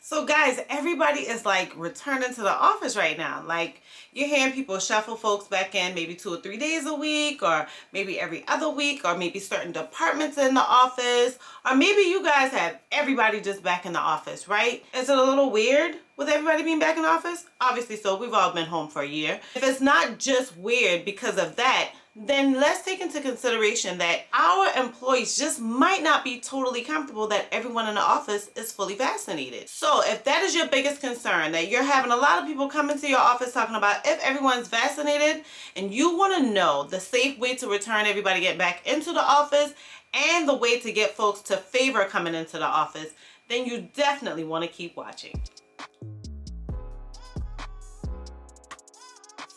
So guys, everybody is like returning to the office right now. Like you're hearing people shuffle folks back in maybe 2 or 3 days a week, or maybe every other week, or maybe certain departments in the office, or maybe you guys have everybody just back in the office, right? Is it a little weird with everybody being back in the office? Obviously so, we've all been home for a year. If it's not just weird because of that, then let's take into consideration that our employees just might not be totally comfortable that everyone in the office is fully vaccinated. So if that is your biggest concern, that you're having a lot of people come into your office talking about if everyone's vaccinated, and you want to know the safe way to return everybody get back into the office and the way to get folks to favor coming into the office, then you definitely want to keep watching.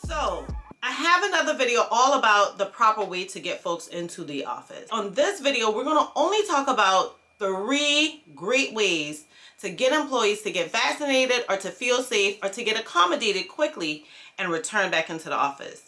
So I have another video all about the proper way to get folks into the office. On this video, we're going to only talk about 3 great ways to get employees to get vaccinated or to feel safe or to get accommodated quickly and return back into the office.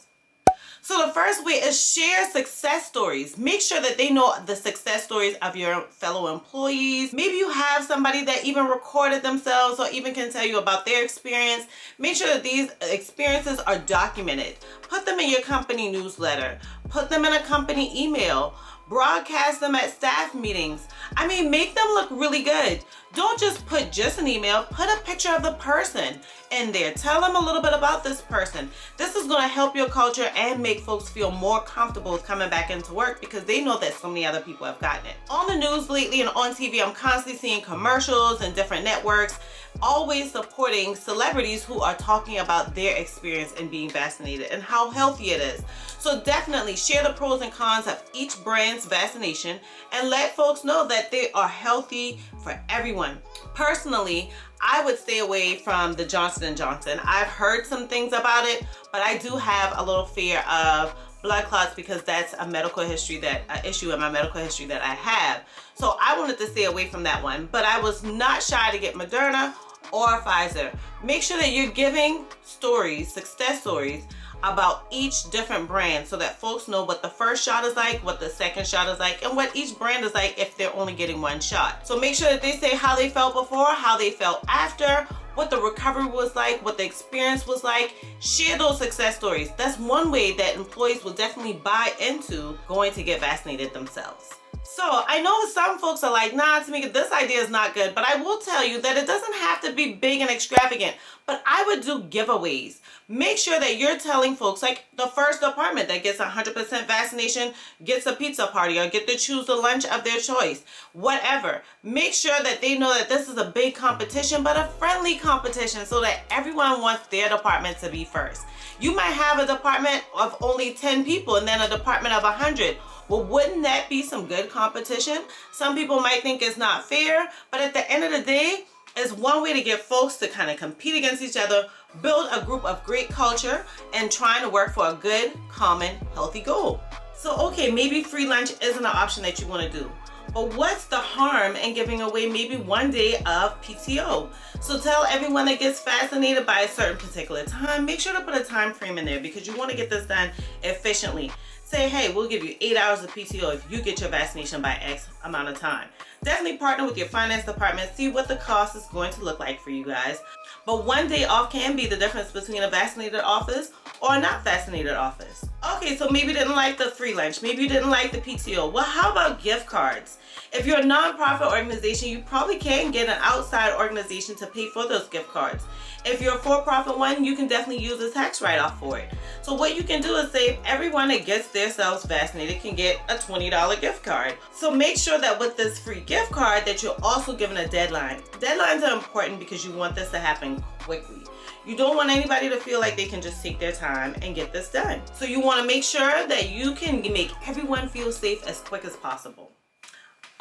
So the first way is share success stories. Make sure that they know the success stories of your fellow employees. Maybe you have somebody that even recorded themselves or even can tell you about their experience. Make sure that these experiences are documented. Put them in your company newsletter. Put them in a company email. Broadcast them at staff meetings. I mean, make them look really good. Don't just put an email. Put a picture of the person in there. Tell them a little bit about this person. This is going to help your culture and make folks feel more comfortable with coming back into work because they know that so many other people have gotten it. On the news lately and on TV, I'm constantly seeing commercials and different networks always supporting celebrities who are talking about their experience in being vaccinated and how healthy it is. So definitely share the pros and cons of each brand's vaccination and let folks know that they are healthy for everyone. Personally, I would stay away from the Johnson & Johnson. I've heard some things about it, but I do have a little fear of blood clots because that's a medical history issue in my medical history that I have. So I wanted to stay away from that one, but I was not shy to get Moderna or Pfizer. Make sure that you're giving stories, success stories, about each different brand so that folks know what the first shot is like, what the second shot is like, and what each brand is like if they're only getting one shot. So make sure that they say how they felt before, how they felt after, what the recovery was like, what the experience was like. Share those success stories. That's one way that employees will definitely buy into going to get vaccinated themselves. So I know some folks are like, nah, Tamika, this idea is not good, but I will tell you that it doesn't have to be big and extravagant, but I would do giveaways. Make sure that you're telling folks, like the first department that gets 100% vaccination gets a pizza party or get to choose the lunch of their choice, whatever. Make sure that they know that this is a big competition, but a friendly competition so that everyone wants their department to be first. You might have a department of only 10 people and then a department of 100. Well, wouldn't that be some good competition? Some people might think it's not fair, but at the end of the day, it's one way to get folks to kind of compete against each other, build a group of great culture, and trying to work for a good, common, healthy goal. So, okay, maybe free lunch isn't an option that you want to do. But what's the harm in giving away maybe 1 day of PTO? So tell everyone that gets vaccinated by a certain particular time, make sure to put a time frame in there because you want to get this done efficiently. Say, hey, we'll give you 8 hours of PTO if you get your vaccination by X amount of time. Definitely partner with your finance department, see what the cost is going to look like for you guys. But 1 day off can be the difference between a vaccinated office or a not vaccinated office. Okay, so maybe you didn't like the free lunch, maybe you didn't like the PTO. Well, how about gift cards? If you're a nonprofit organization, you probably can get an outside organization to pay for those gift cards. If you're a for-profit one, you can definitely use a tax write-off for it. So what you can do is say everyone that gets themselves vaccinated can get a $20 gift card. So make sure that with this free gift card that you're also given a deadline. Deadlines are important because you want this to happen quickly. You don't want anybody to feel like they can just take their time and get this done. So you want to make sure that you can make everyone feel safe as quick as possible.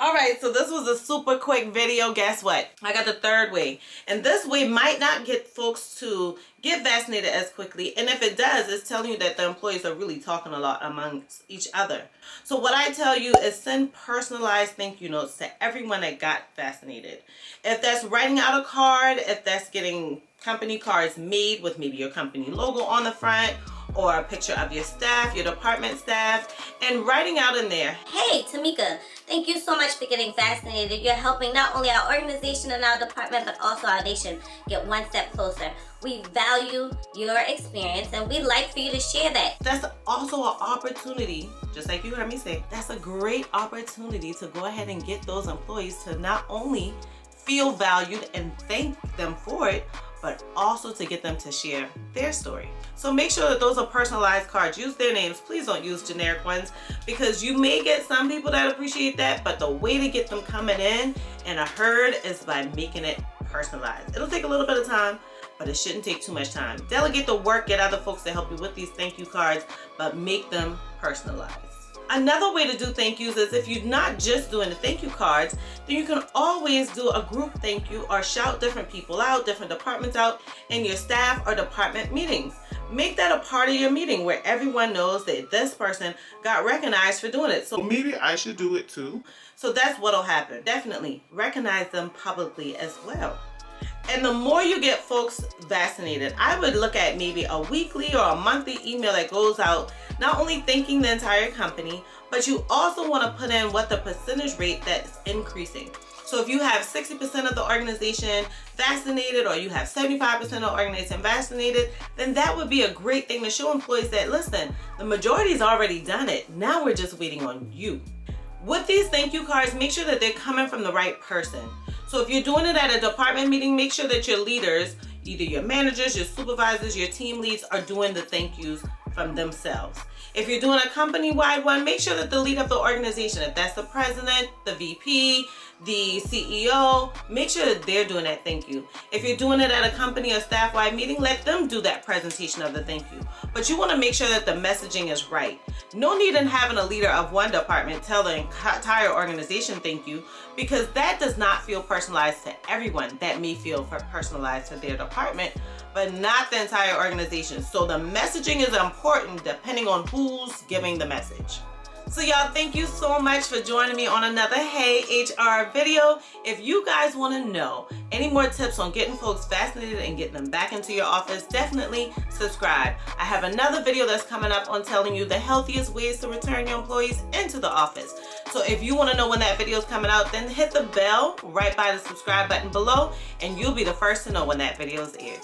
Alright, so this was a super quick video. Guess what? I got the third way. And this way might not get folks to get vaccinated as quickly. And if it does, it's telling you that the employees are really talking a lot amongst each other. So what I tell you is send personalized thank you notes to everyone that got vaccinated. If that's writing out a card, if that's getting company cards made with maybe your company logo on the front, or a picture of your staff, your department staff, and writing out in there, "Hey, Tamika, thank you so much for getting vaccinated. You're helping not only our organization and our department, but also our nation get one step closer. We value your experience and we'd like for you to share that." That's also an opportunity, just like you heard me say, that's a great opportunity to go ahead and get those employees to not only feel valued and thank them for it, but also to get them to share their story. So make sure that those are personalized cards. Use their names. Please don't use generic ones, because you may get some people that appreciate that, but the way to get them coming in a herd is by making it personalized. It'll take a little bit of time, but it shouldn't take too much time. Delegate the work, get other folks to help you with these thank you cards, but make them personalized. Another way to do thank yous is if you're not just doing the thank you cards, then you can always do a group thank you or shout different people out, different departments out in your staff or department meetings. Make that a part of your meeting where everyone knows that this person got recognized for doing it. So maybe I should do it too. So that's what'll happen. Definitely recognize them publicly as well. And the more you get folks vaccinated, I would look at maybe a weekly or a monthly email that goes out, not only thanking the entire company, but you also want to put in what the percentage rate that's increasing. So if you have 60% of the organization vaccinated, or you have 75% of the organization vaccinated, then that would be a great thing to show employees that, listen, the majority's already done it. Now we're just waiting on you. With these thank you cards, make sure that they're coming from the right person. So if you're doing it at a department meeting, make sure that your leaders, either your managers, your supervisors, your team leads, are doing the thank yous from themselves. If you're doing a company-wide one, make sure that the leader of the organization, if that's the president, the VP, the CEO, make sure that they're doing that thank you. If you're doing it at a company or staff-wide meeting, let them do that presentation of the thank you. But you want to make sure that the messaging is right. No need in having a leader of one department tell the entire organization thank you, because that does not feel personalized to everyone. That may feel personalized to their department, but not the entire organization. So the messaging is important depending on who's giving the message. So y'all, thank you so much for joining me on another Hey HR video. If you guys want to know any more tips on getting folks vaccinated and getting them back into your office, definitely subscribe. I have another video that's coming up on telling you the healthiest ways to return your employees into the office. So if you want to know when that video is coming out, then hit the bell right by the subscribe button below, and you'll be the first to know when that video is aired.